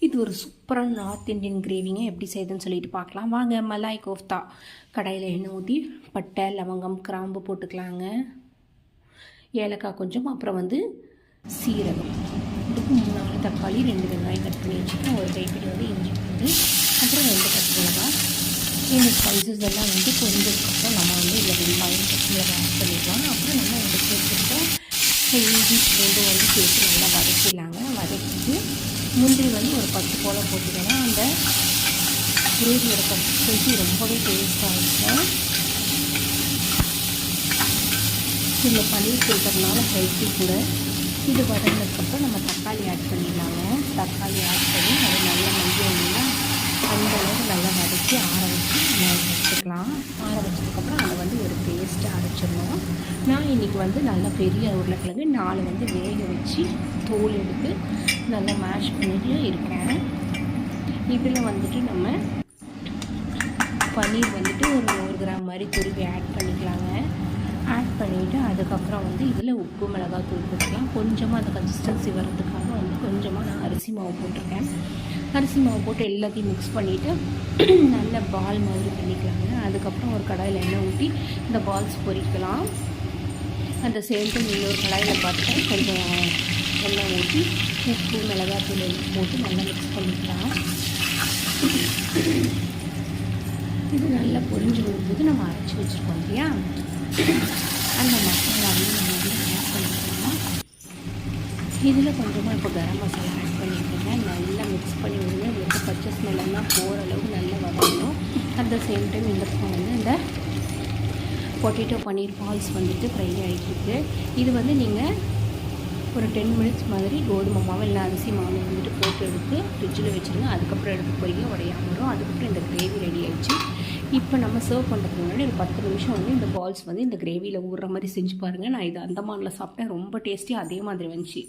இது ஒரு சூப்பரான நார்த் இந்தியன் கிரேவிங்க. எப்படி செய்யுதுன்னு சொல்லிட்டு பார்க்கலாம் வாங்க. மலாய் கோஃப்தா. கடாயில் எண்ணெய் ஊற்றி பட்டை, லவங்கம், கிராம்பு போட்டுக்கலாங்க. ஏலக்காய் கொஞ்சம், அப்புறம் சீரகம். இதுக்கு 3-4 தக்காளி, 2 வெங்காயம் கட் பண்ணி வச்சுக்கலாம். ஒரு கைப்பிடி இஞ்சி பூண்டு, அப்புறம் 2 பச்சை மிளகாய். இந்த ஸ்பைசஸ் எல்லாம் பொரிஞ்சதுக்கப்புறம் நம்ம இதில் வெங்காயம், பச்சை மிளகாய் ஆட் பண்ணிக்கலாம். அப்புறம் நம்ம எடுத்து வச்சுருக்க இஞ்சி பூண்டு சேர்த்து நல்லா வதக்கிடலாங்க. வதக்கிட்டு முந்திரி ஒரு 10 போல் போட்டுக்கலாம். அந்த கிரேவியோட கன்சிஸ்டன்சி ரொம்பவே டேஸ்ட்டாக இருக்கும். இதில் பன்னீர் சேர்க்கறதுனால ஹெல்த்தி கூட. இது வதங்கினதுக்கப்புறம் நம்ம தக்காளி ஆட் பண்ணிடலாங்க. தக்காளி ஆட் பண்ணி அது நல்லா மஞ்சள் அந்த அளவுக்கு நல்லா வதக்கி ஆற வச்சு நம்ம வச்சுக்கலாம். ஆற வச்சதுக்கப்புறம் அதை ஒரு பேஸ்ட்டு அரைச்சிடணும். நான் இன்றைக்கி நல்ல பெரிய உருளைக்கிழங்கு 4 வேக வச்சு தோல் எடுத்து நல்லா மேஷ் பண்ணிட்டு இருக்கேன். இதில் நம்ம பன்னீர் ஒரு 100 கிராம் மாதிரி துருவி ஆட் பண்ணிக்கலாங்க. ஆட் பண்ணிவிட்டு அதுக்கப்புறம் இதில் உப்பு, மிளகாய் தூள் போட்டுக்கலாம். கொஞ்சமாக அந்த கன்சிஸ்டன்சி வர்றதுக்காக கொஞ்சமாக நான் அரிசி மாவு போட்டிருக்கேன். அரிசி மாவு போட்டு எல்லாத்தையும் மிக்ஸ் பண்ணிவிட்டு நல்ல பால் மாதிரி பண்ணிக்கலாங்க. அதுக்கப்புறம் ஒரு கடாயில் எண்ணெய் ஊற்றி இந்த பால்ஸ் பொரிக்கலாம். அந்த சேர்த்து இன்னொரு கடாயில் பார்த்து கொஞ்சம் எண்ணெய் ஊற்றி உப்பு, மிளகாய் தூள் எல்லாம் போட்டு நல்லா மிக்ஸ் பண்ணிக்கலாம். இது நல்லா பொரிஞ்சு வரும்போது நம்ம அரைச்சி வச்சுருக்கோம் இல்லையா, அந்த மசாலாவையும் நம்ம ஆட் பண்ணிக்கலாம். இதில் கொஞ்சமாக இப்போ கரம் மசாலா ஆட் பண்ணிக்கோங்க. நல்லா மிக்ஸ் பண்ணி விடுங்க. பச்சை ஸ்மெல்லாம் போகிற அளவுக்கு நல்லா வதங்கணும். அட் த சேம் டைம் இந்த பக்கம் இந்த பொட்டேட்டோ பன்னீர் பால்ஸ் ஃப்ரை ஆகிட்டுருக்கு. இது நீங்கள் ஒரு 10 மினிட்ஸ் மாதிரி கோதுமை மாவு இல்லை அரிசி மாவு போட்டு எடுத்து ஃப்ரிட்ஜில் வச்சுருங்க. அதுக்கப்புறம் எடுத்து பொரிக்க உடையாமல் வரும். அதுக்கப்புறம் இந்த கிரேவி ரெடி ஆகிடுச்சு. இப்போ நம்ம சர்வ் பண்ணுறதுக்கு முன்னாடி ஒரு 10 நிமிஷம் இந்த பால்ஸ் இந்த கிரேவியில் ஊறுற மாதிரி செஞ்சு பாருங்கள். நான் இது அந்தமானில் சாப்பிட்டேன். ரொம்ப டேஸ்டி. அதே மாதிரி வந்துச்சு.